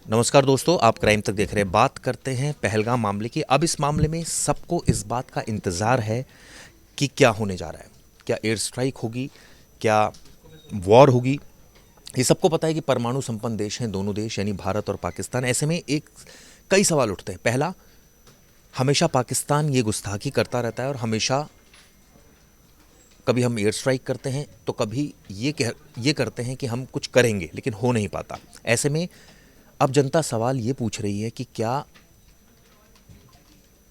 नमस्कार दोस्तों, आप क्राइम तक देख रहे हैं। बात करते हैं पहलगाम मामले की। अब इस मामले में सबको इस बात का इंतज़ार है कि क्या होने जा रहा है। क्या एयर स्ट्राइक होगी, क्या वॉर होगी। ये सबको पता है कि परमाणु संपन्न देश हैं दोनों देश, यानी भारत और पाकिस्तान। ऐसे में एक कई सवाल उठते हैं। पहला, हमेशा पाकिस्तान ये गुस्ताखी करता रहता है और हमेशा कभी हम एयर स्ट्राइक करते हैं तो कभी ये करते हैं कि हम कुछ करेंगे, लेकिन हो नहीं पाता। ऐसे में अब जनता सवाल ये पूछ रही है कि क्या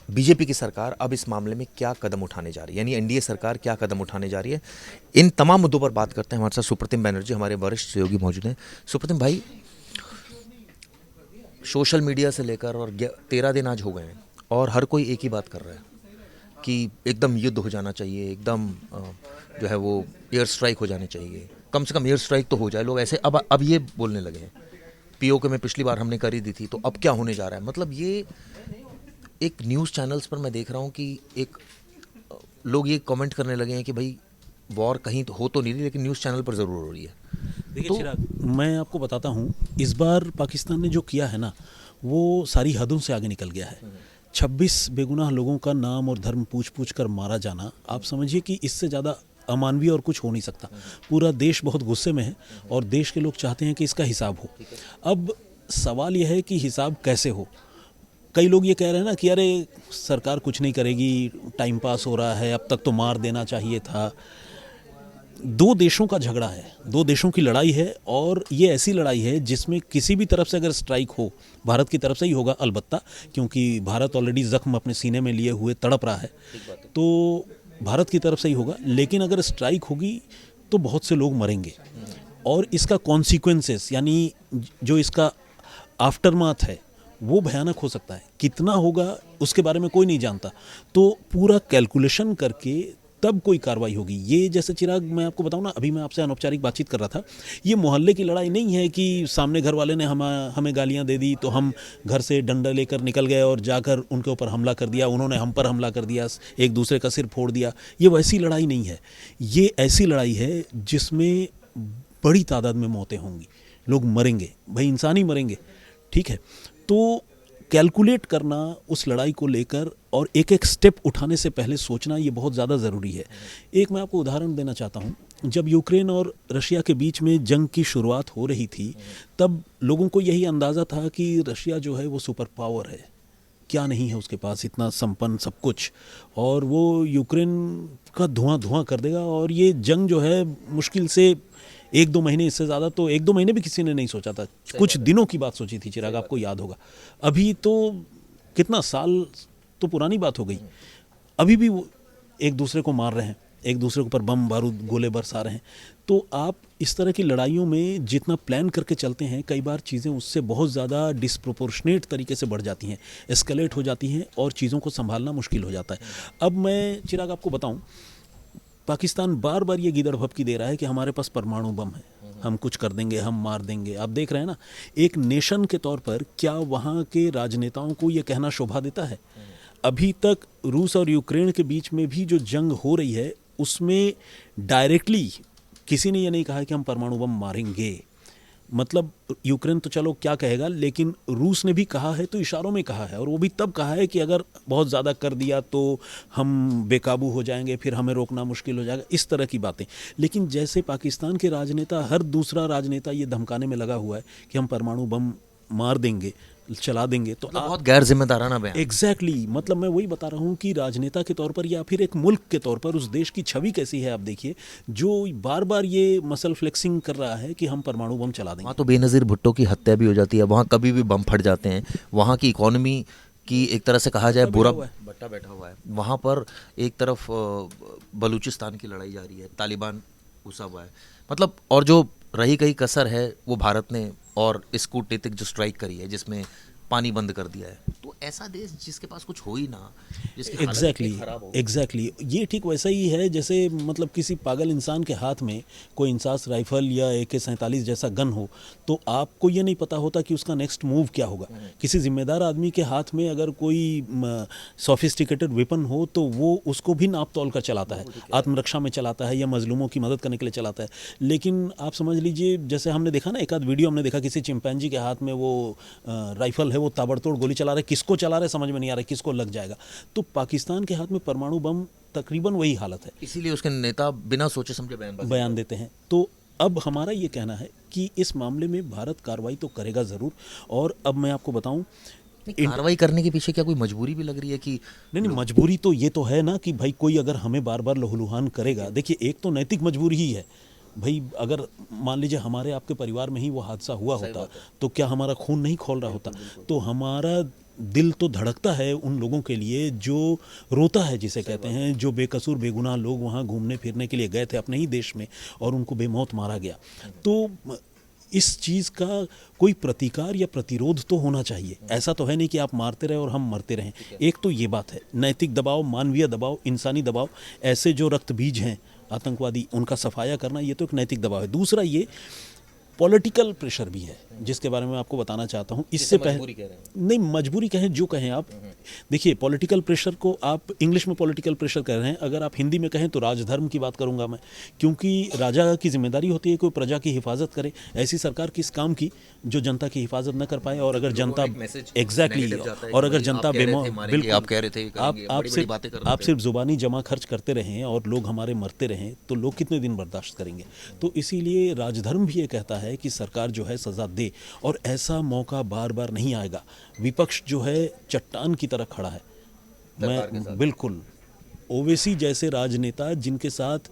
बीजेपी की सरकार अब इस मामले में क्या कदम उठाने जा रही है, यानी एनडीए सरकार क्या कदम उठाने जा रही है। इन तमाम मुद्दों पर बात करते हैं। हमारे साथ सुप्रतिम बैनर्जी, हमारे वरिष्ठ सहयोगी मौजूद हैं। सुप्रतिम भाई, सोशल मीडिया से लेकर और 13 दिन आज हो गए हैं और हर कोई एक ही बात कर रहा है कि एकदम युद्ध हो जाना चाहिए, एकदम जो है वो एयर स्ट्राइक हो जानी चाहिए, कम से कम एयर स्ट्राइक तो हो जाए। लोग ऐसे अब ये बोलने लगे हैं। पीओके में पिछली बार हमने करी दी थी, तो अब क्या होने जा रहा है। मतलब ये एक न्यूज़ चैनल्स पर मैं देख रहा हूँ कि एक लोग ये कमेंट करने लगे हैं कि भाई वॉर कहीं तो हो तो नहीं रही, लेकिन न्यूज़ चैनल पर ज़रूर हो रही है। देखिए तो चिराग, मैं आपको बताता हूँ, इस बार पाकिस्तान ने जो किया है ना, वो सारी हदों से आगे निकल गया है। 26 बेगुनाह लोगों का नाम और धर्म पूछ पूछ कर मारा जाना, आप समझिए कि इससे ज़्यादा अमानवीय और कुछ हो नहीं सकता। पूरा देश बहुत गुस्से में है और देश के लोग चाहते हैं कि इसका हिसाब हो। अब सवाल यह है कि हिसाब कैसे हो। कई लोग ये कह रहे हैं ना कि अरे सरकार कुछ नहीं करेगी, टाइम पास हो रहा है, अब तक तो मार देना चाहिए था। दो देशों का झगड़ा है, दो देशों की लड़ाई है, और ये ऐसी लड़ाई है जिसमें किसी भी तरफ से अगर स्ट्राइक हो, भारत की तरफ से ही होगा अलबत्ता, क्योंकि भारत ऑलरेडी जख्म अपने सीने में लिए हुए तड़प रहा है, तो भारत की तरफ से ही होगा। लेकिन अगर स्ट्राइक होगी तो बहुत से लोग मरेंगे और इसका कॉन्सिक्वेंसेस, यानी जो इसका आफ्टरमाथ है, वो भयानक हो सकता है। कितना होगा उसके बारे में कोई नहीं जानता, तो पूरा कैलकुलेशन करके तब कोई कार्रवाई होगी। ये जैसे चिराग, मैं आपको बताऊं ना, अभी मैं आपसे अनौपचारिक बातचीत कर रहा था। ये मोहल्ले की लड़ाई नहीं है कि सामने घर वाले ने हमें गालियां दे दी तो हम घर से डंडा लेकर निकल गए और जाकर उनके ऊपर हमला कर दिया, उन्होंने हम पर हमला कर दिया, एक दूसरे का सिर फोड़ दिया। ये वैसी लड़ाई नहीं है। ये ऐसी लड़ाई है जिसमें बड़ी तादाद में मौतें होंगी, लोग मरेंगे, भाई इंसान ही मरेंगे। ठीक है, तो कैलकुलेट करना उस लड़ाई को लेकर और एक एक स्टेप उठाने से पहले सोचना, ये बहुत ज़्यादा ज़रूरी है। एक मैं आपको उदाहरण देना चाहता हूँ। जब यूक्रेन और रशिया के बीच में जंग की शुरुआत हो रही थी, तब लोगों को यही अंदाज़ा था कि रशिया जो है वो सुपर पावर है, क्या नहीं है उसके पास, इतना संपन्न सब कुछ, और वो यूक्रेन का धुआं धुआं कर देगा। और ये जंग जो है मुश्किल से 1-2 महीने, इससे ज़्यादा तो 1-2 महीने भी किसी ने नहीं सोचा था, कुछ दिनों की बात सोची थी। चिराग, आपको याद होगा, अभी तो कितना साल तो पुरानी बात हो गई, अभी भी वो एक दूसरे को मार रहे हैं, एक दूसरे के ऊपर बम बारूद गोले बरसा रहे हैं। तो आप इस तरह की लड़ाइयों में जितना प्लान करके चलते हैं, कई बार चीज़ें उससे बहुत ज़्यादा डिस्प्रोपोर्शनेट तरीके से बढ़ जाती हैं, एस्केलेट हो जाती हैं और चीज़ों को संभालना मुश्किल हो जाता है। अब मैं चिराग आपको बताऊं, पाकिस्तान बार बार ये गीदड़ भपकी दे रहा है कि हमारे पास परमाणु बम है, हम कुछ कर देंगे, हम मार देंगे। आप देख रहे हैं ना, एक नेशन के तौर पर क्या वहाँ के राजनेताओं को ये कहना शोभा देता है? अभी तक रूस और यूक्रेन के बीच में भी जो जंग हो रही है, उसमें डायरेक्टली किसी ने ये नहीं कहा कि हम परमाणु बम मारेंगे। मतलब यूक्रेन तो चलो क्या कहेगा, लेकिन रूस ने भी कहा है, तो इशारों में कहा है, और वो भी तब कहा है कि अगर बहुत ज़्यादा कर दिया तो हम बेकाबू हो जाएंगे, फिर हमें रोकना मुश्किल हो जाएगा, इस तरह की बातें। लेकिन जैसे पाकिस्तान के राजनेता, हर दूसरा राजनेता ये धमकाने में लगा हुआ है कि हम परमाणु बम मार देंगे, चला देंगे, तो मतलब बहुत गैर जिम्मेदाराना बयान। एग्जैक्टली मतलब मैं वही बता रहा हूँ कि राजनेता के तौर पर या फिर एक मुल्क के तौर पर उस देश की छवि कैसी है। आप देखिए, जो बार बार ये मसल फ्लेक्सिंग कर रहा है कि हम परमाणु बम चला देंगे। वहाँ तो बेनज़ीर भुट्टो की हत्या भी हो जाती है, वहाँ कभी भी बम फट जाते हैं। वहाँ की इकोनॉमी की एक तरह से कहा जाए बुरा बट्टा बैठा हुआ है। वहाँ पर एक तरफ बलूचिस्तान की लड़ाई जारी है, तालिबान घुसा हुआ है। मतलब और जो रही गई कसर है वो भारत ने और इस कूटनीतिक जो स्ट्राइक करी है, जिसमें पानी बंद कर दिया है। तो ऐसा देश जिसके पास कुछ हो ही ना, जिसकी हालत इतनी खराब हो। एग्जैक्टली ये ठीक वैसा ही है जैसे मतलब किसी पागल इंसान के हाथ में कोई इंसास राइफल या AK-47 जैसा गन हो तो आपको ये नहीं पता होता कि उसका नेक्स्ट मूव क्या होगा। किसी जिम्मेदार आदमी के हाथ में अगर कोई सोफिस्टिकेटेड वेपन हो तो वो उसको भी नाप तोल कर चलाता है, आत्मरक्षा में चलाता है या मजलूमों की मदद करने के लिए चलाता है। लेकिन आप समझ लीजिए जैसे हमने देखा ना, एक आध वीडियो हमने देखा किसी चिंपैंजी के हाथ में वो राइफल है, वो ताबड़तोड़ गोली चला रहा है, किसको चला रहा है समझ में नहीं आ रहा है, किसको लग जाएगा। तो पाकिस्तान के हाथ में परमाणु बम तकरीबन वही हालत है, इसीलिए उसके नेता बिना सोचे समझे बयान देते हैं। तो अब हमारा ये कहना है कि इस मामले में भारत कार्रवाई तो करेगा ज़रूर। और अब मैं आपको बताऊं, कार्रवाई करने के पीछे क्या कोई मजबूरी भी लग रही है कि नहीं मजबूरी तो ये तो है ना कि भाई कोई अगर हमें बार बार लहूलुहान करेगा, देखिए एक तो नैतिक मजबूरी ही है भाई। अगर मान लीजिए हमारे आपके परिवार में ही वो हादसा हुआ होता तो क्या हमारा खून नहीं खौल रहा होता? तो हमारा दिल तो धड़कता है उन लोगों के लिए जो रोता है, जिसे कहते हैं, जो बेकसूर बेगुनाह लोग वहाँ घूमने फिरने के लिए गए थे अपने ही देश में और उनको बेमौत मारा गया। तो इस चीज़ का कोई प्रतिकार या प्रतिरोध तो होना चाहिए। ऐसा तो है नहीं कि आप मारते रहे और हम मरते रहें। एक तो ये बात है, नैतिक दबाव, मानवीय दबाव, इंसानी दबाव, ऐसे जो रक्त बीज हैं आतंकवादी, उनका सफाया करना, ये तो एक नैतिक दबाव है। दूसरा ये पॉलिटिकल प्रेशर भी है जिसके बारे में आपको बताना चाहता हूँ। इससे पहले नहीं मजबूरी कहें जो कहें आप, देखिए पॉलिटिकल प्रेशर को आप इंग्लिश में पॉलिटिकल प्रेशर कह रहे हैं, अगर आप हिंदी में कहें तो राजधर्म की बात करूंगा मैं, क्योंकि राजा की जिम्मेदारी होती है कि प्रजा की हिफाजत करे। ऐसी सरकार किस काम की जो जनता की हिफाजत न कर पाए। और अगर जनता एग्जैक्टली और अगर जनता बिल्कुल आप कह रहे थे आप सिर्फ जुबानी जमा खर्च करते रहें और लोग हमारे मरते रहें तो लोग कितने दिन बर्दाश्त करेंगे? तो इसीलिए राजधर्म भी ये कहता है कि सरकार जो है सजा दे, और ऐसा मौका बार बार नहीं आएगा। विपक्ष जो है चट्टान की तरह खड़ा है। मैं बिल्कुल ओवैसी जैसे राजनेता जिनके साथ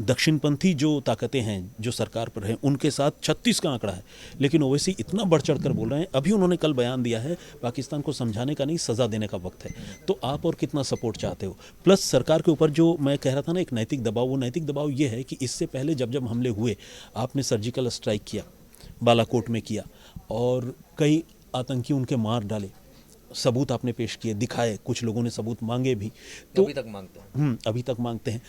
दक्षिणपंथी जो ताकतें हैं जो सरकार पर हैं, उनके साथ 36 का आंकड़ा है, लेकिन ओवैसी इतना बढ़ चढ़ कर बोल रहे हैं। अभी उन्होंने कल बयान दिया है पाकिस्तान को समझाने का नहीं, सज़ा देने का वक्त है। तो आप और कितना सपोर्ट चाहते हो? प्लस सरकार के ऊपर जो मैं कह रहा था ना एक नैतिक दबाव, वो नैतिक दबाव ये है कि इससे पहले जब जब हमले हुए, आपने सर्जिकल स्ट्राइक किया, बालाकोट में किया, और कई आतंकी उनके मार डाले, सबूत आपने पेश किए, दिखाए, कुछ लोगों ने सबूत मांगे भी, तो अभी तक मांगते हैं। अभी तक मांगते हैं।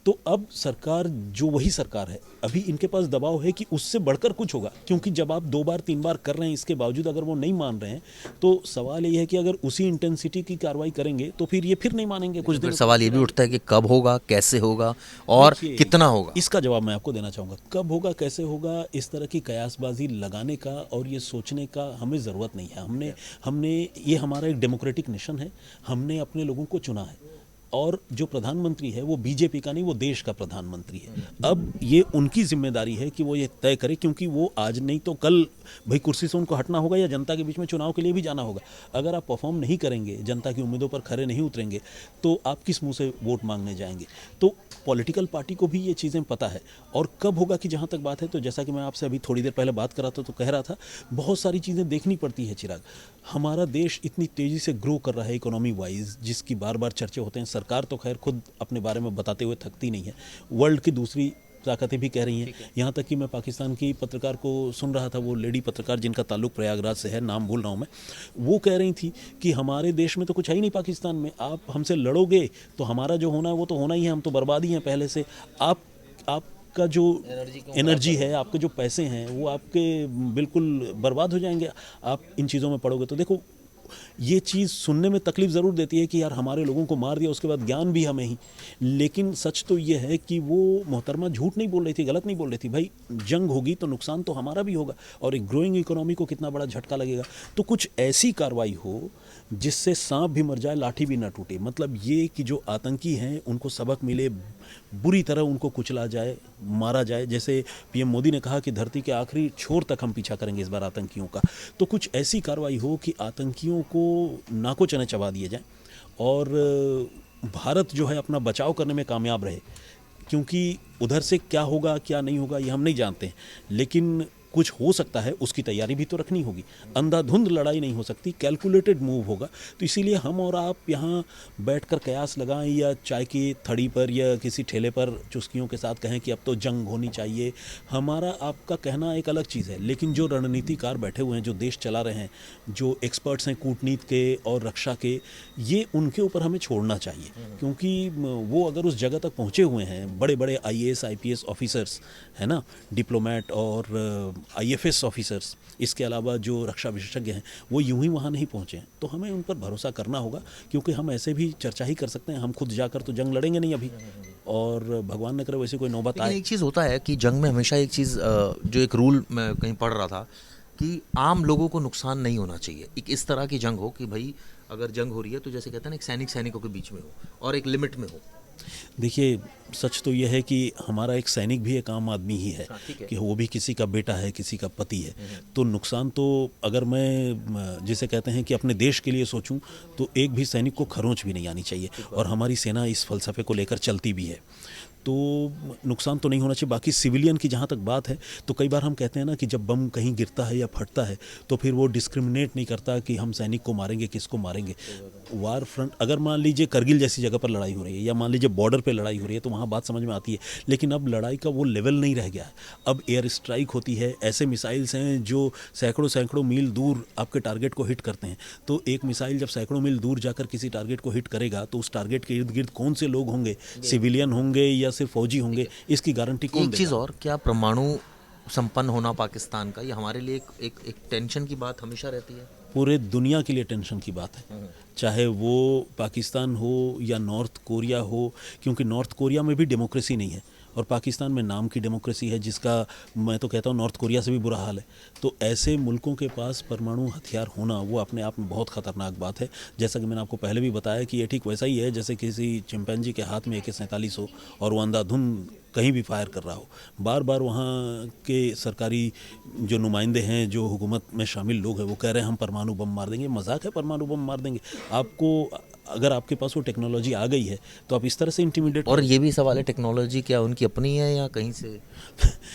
तो अब सरकार जो वही सरकार है, अभी इनके पास दबाव है कि उससे बढ़कर कुछ होगा, क्योंकि जब आप 2 बार 3 बार कर रहे हैं, इसके बावजूद अगर वो नहीं मान रहे हैं, तो सवाल ये है कि अगर उसी इंटेंसिटी की कार्रवाई करेंगे तो फिर ये फिर नहीं मानेंगे। कुछ दिन सवाल ये भी उठता है कि कब होगा, कैसे होगा और कितना होगा। इसका जवाब मैं आपको देना चाहूँगा। कब होगा, कैसे होगा, इस तरह की कयासबाजी लगाने का और ये सोचने का हमें ज़रूरत नहीं है। हमने ये हमारा एक डेमोक्रेटिक नेशन है, हमने अपने लोगों को चुना है, और जो प्रधानमंत्री है वो बीजेपी का नहीं, वो देश का प्रधानमंत्री है। अब ये उनकी जिम्मेदारी है कि वो ये तय करे, क्योंकि वो आज नहीं तो कल भाई कुर्सी से उनको हटना होगा या जनता के बीच में चुनाव के लिए भी जाना होगा। अगर आप परफॉर्म नहीं करेंगे, जनता की उम्मीदों पर खरे नहीं उतरेंगे, तो आप किस मुंह से वोट मांगने जाएंगे? तो पॉलिटिकल पार्टी को भी ये चीज़ें पता है। और कब होगा की जहाँ तक बात है, तो जैसा कि मैं आपसे अभी थोड़ी देर पहले बात कर रहा था तो कह रहा था, बहुत सारी चीज़ें देखनी पड़ती है चिराग। हमारा देश इतनी तेज़ी से ग्रो कर रहा है इकोनॉमी वाइज, जिसकी बार बार चर्चे होते हैं। सरकार तो खैर खुद अपने बारे में बताते हुए थकती नहीं है, वर्ल्ड की दूसरी ताकतें भी कह रही हैं। यहाँ तक कि मैं पाकिस्तान की पत्रकार को सुन रहा था, वो लेडी पत्रकार जिनका ताल्लुक प्रयागराज से है, नाम भूल रहा हूँ मैं, वो कह रही थी कि हमारे देश में तो कुछ है ही नहीं पाकिस्तान में, आप हमसे लड़ोगे तो हमारा जो होना है वो तो होना ही है, हम तो बर्बाद ही हैं पहले से। आपका जो एनर्जी है, आपके जो पैसे हैं, वो आपके बिल्कुल बर्बाद हो जाएंगे आप इन चीज़ों में पड़ोगे। तो देखो, ये चीज़ सुनने में तकलीफ ज़रूर देती है कि यार हमारे लोगों को मार दिया, उसके बाद ज्ञान भी हमें ही, लेकिन सच तो ये है कि वो मोहतरमा झूठ नहीं बोल रही थी, गलत नहीं बोल रही थी। भाई जंग होगी तो नुकसान तो हमारा भी होगा, और एक ग्रोइंग इकोनॉमी को कितना बड़ा झटका लगेगा। तो कुछ ऐसी कार्रवाई हो जिससे सांप भी मर जाए, लाठी भी ना टूटे। मतलब ये कि जो आतंकी हैं उनको सबक मिले, बुरी तरह उनको कुचला जाए, मारा जाए। जैसे पीएम मोदी ने कहा कि धरती के आखिरी छोर तक हम पीछा करेंगे इस बार आतंकियों का। तो कुछ ऐसी कार्रवाई हो कि आतंकियों को नाको चने चबा दिए जाएं, और भारत जो है अपना बचाव करने में कामयाब रहे। क्योंकि उधर से क्या होगा क्या नहीं होगा ये हम नहीं जानते हैं, लेकिन कुछ हो सकता है उसकी तैयारी भी तो रखनी होगी। अंधाधुंध लड़ाई नहीं हो सकती, कैलकुलेटेड मूव होगा। तो इसीलिए हम और आप यहाँ बैठकर कयास लगाएं या चाय की थड़ी पर या किसी ठेले पर चुस्कियों के साथ कहें कि अब तो जंग होनी चाहिए, हमारा आपका कहना एक अलग चीज़ है। लेकिन जो रणनीतिकार बैठे हुए हैं, जो देश चला रहे हैं, जो एक्सपर्ट्स हैं कूटनीति के और रक्षा के, ये उनके ऊपर हमें छोड़ना चाहिए। क्योंकि वो अगर उस जगह तक पहुँचे हुए हैं, बड़े बड़े IAS IPS ऑफिसर्स है ना, डिप्लोमेट और IFS ऑफिसर्स, इसके अलावा जो रक्षा विशेषज्ञ हैं, वो यूं ही वहाँ नहीं पहुँचे हैं, तो हमें उन पर भरोसा करना होगा। क्योंकि हम ऐसे भी चर्चा ही कर सकते हैं, हम खुद जाकर तो जंग लड़ेंगे नहीं अभी, और भगवान न करे वैसे कोई नौबत लेकिन आए। एक चीज़ होता है कि जंग में हमेशा एक चीज़ जो एक रूल मैं कहीं पढ़ रहा था कि आम लोगों को नुकसान नहीं होना चाहिए। एक इस तरह की जंग हो कि भाई अगर जंग हो रही है तो जैसे कहते हैं ना, एक सैनिक सैनिकों के बीच में हो और एक लिमिट में हो। देखिए, सच तो यह है कि हमारा एक सैनिक भी एक आम आदमी ही है, ठीक है। कि वो भी किसी का बेटा है, किसी का पति है। तो नुकसान तो अगर मैं जिसे कहते हैं कि अपने देश के लिए सोचूं, तो एक भी सैनिक को खरोंच भी नहीं आनी चाहिए, और हमारी सेना इस फलसफे को लेकर चलती भी है। तो नुकसान तो नहीं होना चाहिए। बाकी सिविलियन की जहाँ तक बात है, तो कई बार हम कहते हैं ना कि जब बम कहीं गिरता है या फटता है, तो फिर वो डिस्क्रिमिनेट नहीं करता कि हम सैनिक को मारेंगे, किसको मारेंगे। वार फ्रंट, अगर मान लीजिए करगिल जैसी जगह पर लड़ाई हो रही है, या मान लीजिए बॉर्डर पे लड़ाई हो रही है, तो वहाँ बात समझ में आती है। लेकिन अब लड़ाई का वो लेवल नहीं रह गया है। अब एयर स्ट्राइक होती है, ऐसे मिसाइल्स हैं जो सैकड़ों सैकड़ों मील दूर आपके टारगेट को हिट करते हैं। तो एक मिसाइल जब सैकड़ों मील दूर जाकर किसी टारगेट को हिट करेगा, तो उस टारगेट के इर्द गिर्द कौन से लोग होंगे, सिविलियन होंगे या सिर्फ फौजी होंगे, इसकी गारंटी कौन एक देगा? चीज़ और, क्या परमाणु संपन्न होना पाकिस्तान का, ये हमारे लिए एक टेंशन की बात हमेशा रहती है? पूरे दुनिया के लिए टेंशन की बात है, चाहे वो पाकिस्तान हो या नॉर्थ कोरिया हो। क्योंकि नॉर्थ कोरिया में भी डेमोक्रेसी नहीं है, और पाकिस्तान में नाम की डेमोक्रेसी है, जिसका मैं तो कहता हूँ नॉर्थ कोरिया से भी बुरा हाल है। तो ऐसे मुल्कों के पास परमाणु हथियार होना वो अपने आप में बहुत ख़तरनाक बात है। जैसा कि मैंने आपको पहले भी बताया कि ये ठीक वैसा ही है जैसे किसी चिंपैंजी के हाथ में AK-47 हो और वो अंधाधुंध कहीं भी फायर कर रहा हो। बार बार वहाँ के सरकारी जो नुमाइंदे हैं, जो हुकूमत में शामिल लोग हैं, वो कह रहे हैं हम परमाणु बम मार देंगे। मजाक है, परमाणु बम मार देंगे? आपको अगर आपके पास वो टेक्नोलॉजी आ गई है, तो आप इस तरह से इंटिमिडेट। और ये भी सवाल है, टेक्नोलॉजी क्या उनकी अपनी है या कहीं से,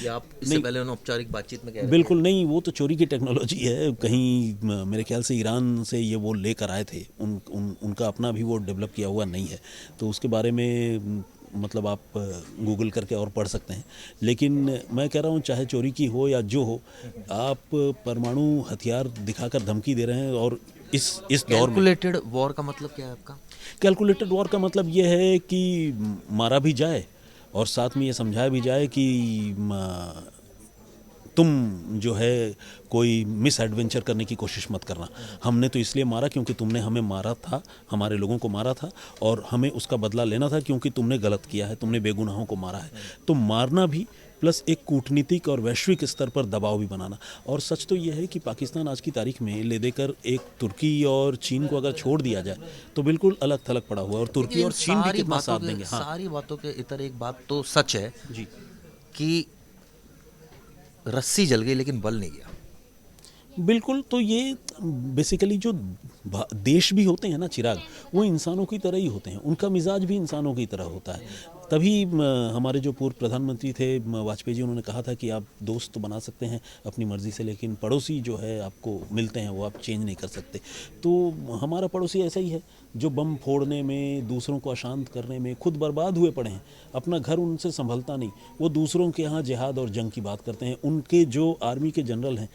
या आप इससे नहीं। पहले औपचारिक बातचीत में कह रहे थे? बिल्कुल नहीं, वो तो चोरी की टेक्नोलॉजी है। कहीं मेरे ख्याल से ईरान से ये वो लेकर आए थे। उनका अपना भी वो डेवलप किया हुआ नहीं है। तो उसके बारे में मतलब आप गूगल करके और पढ़ सकते हैं। लेकिन मैं कह रहा हूँ, चाहे चोरी की हो या जो हो, आप परमाणु हथियार दिखाकर धमकी दे रहे हैं। और इस दौर में कैलकुलेटेड वॉर का मतलब क्या है आपका? कैलकुलेटेड वॉर का मतलब ये है कि मारा भी जाए और साथ में ये समझाया भी जाए कि तुम जो है कोई मिस एडवेंचर करने की कोशिश मत करना। हमने तो इसलिए मारा क्योंकि तुमने हमें मारा था, हमारे लोगों को मारा था, और हमें उसका बदला लेना था क्योंकि तुमने गलत किया है, तुमने बेगुनाहों को मारा है। तो मारना भी प्लस एक कूटनीतिक और वैश्विक स्तर पर दबाव भी बनाना। और सच तो यह है कि पाकिस्तान आज की तारीख में ले देकर एक तुर्की और चीन को अगर छोड़ दिया जाए तो बिल्कुल अलग थलग पड़ा हुआ है। और तुर्की और चीन भी कितना साथ देंगे। हाँ सारी बातों के इतर एक बात तो सच है जी, कि रस्सी जल गई लेकिन बल नहीं गया। बिल्कुल। तो ये बेसिकली जो देश भी होते हैं ना चिराग, वो इंसानों की तरह ही होते हैं, उनका मिजाज भी इंसानों की तरह होता है। तभी हमारे जो पूर्व प्रधानमंत्री थे वाजपेयी जी, उन्होंने कहा था कि आप दोस्त तो बना सकते हैं अपनी मर्जी से, लेकिन पड़ोसी जो है आपको मिलते हैं वो आप चेंज नहीं कर सकते। तो हमारा पड़ोसी ऐसा ही है जो बम फोड़ने में, दूसरों को अशांत करने में खुद बर्बाद हुए पड़े हैं। अपना घर उनसे संभलता नहीं, वो दूसरों के यहाँ जिहाद और जंग की बात करते हैं। उनके जो आर्मी के जनरल हैं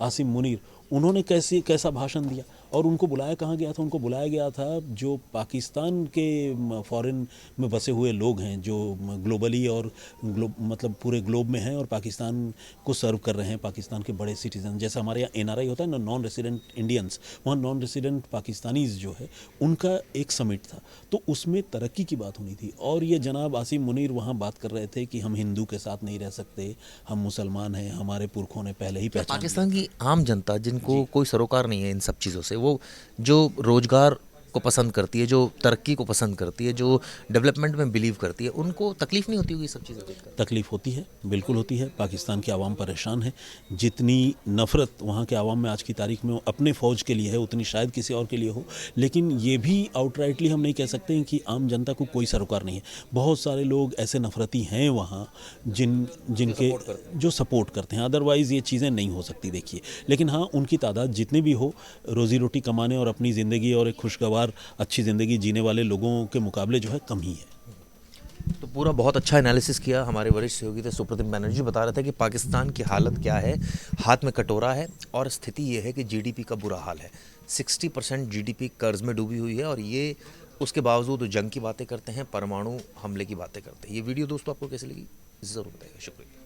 आसिम मुनीर, उन्होंने कैसा भाषण दिया। और उनको बुलाया कहाँ गया था? उनको बुलाया गया था जो पाकिस्तान के फॉरेन में बसे हुए लोग हैं, जो ग्लोबली और मतलब पूरे ग्लोब में हैं और पाकिस्तान को सर्व कर रहे हैं, पाकिस्तान के बड़े सिटीजन। जैसा हमारे यहाँ NRI होता है ना, नॉन रेसिडेंट इंडियंस, वहाँ नॉन रेसिडेंट पाकिस्तानीज जो है उनका एक समिट था। तो उसमें तरक्की की बात होनी थी। और ये जनाब आसिम मुनीर वहाँ बात कर रहे थे कि हम हिंदू के साथ नहीं रह सकते, हम मुसलमान हैं, हमारे पुरखों ने पहले ही पहचान पाकिस्तान की आम जनता जिनको कोई सरोकार नहीं है इन सब चीज़ों से, वो जो रोजगार को पसंद करती है, जो तरक्की को पसंद करती है, जो डेवलपमेंट में बिलीव करती है, उनको तकलीफ नहीं होती होगी सब चीज़ें देखकर? तकलीफ़ होती है, बिल्कुल होती है। पाकिस्तान की आवाम परेशान है। जितनी नफ़रत वहाँ के आवाम में आज की तारीख में अपने फ़ौज के लिए है, उतनी शायद किसी और के लिए हो। लेकिन ये भी आउटराइटली हम नहीं कह सकते हैं कि आम जनता को कोई सरोकार नहीं है। बहुत सारे लोग ऐसे नफ़रती हैं वहाँ जिनके जो सपोर्ट करते हैं, अदरवाइज़ ये चीज़ें नहीं हो सकती देखिए। लेकिन हाँ, उनकी तादाद जितनी भी हो, रोज़ी रोटी कमाने और अपनी ज़िंदगी और एक खुशगवार अच्छी ज़िंदगी जीने वाले लोगों के मुकाबले जो है कम ही है। तो पूरा बहुत अच्छा एनालिसिस किया हमारे वरिष्ठ सहयोगी थे सुप्रतिम बनर्जी, बता रहे थे कि पाकिस्तान की हालत क्या है, हाथ में कटोरा है और स्थिति ये है कि जीडीपी का बुरा हाल है। 60% जीडीपी कर्ज में डूबी हुई है और ये उसके बावजूद जंग की बातें करते हैं, परमाणु हमले की बातें करते हैं। ये वीडियो दोस्तों आपको कैसी लगी ज़रूर बताइएगा। शुक्रिया।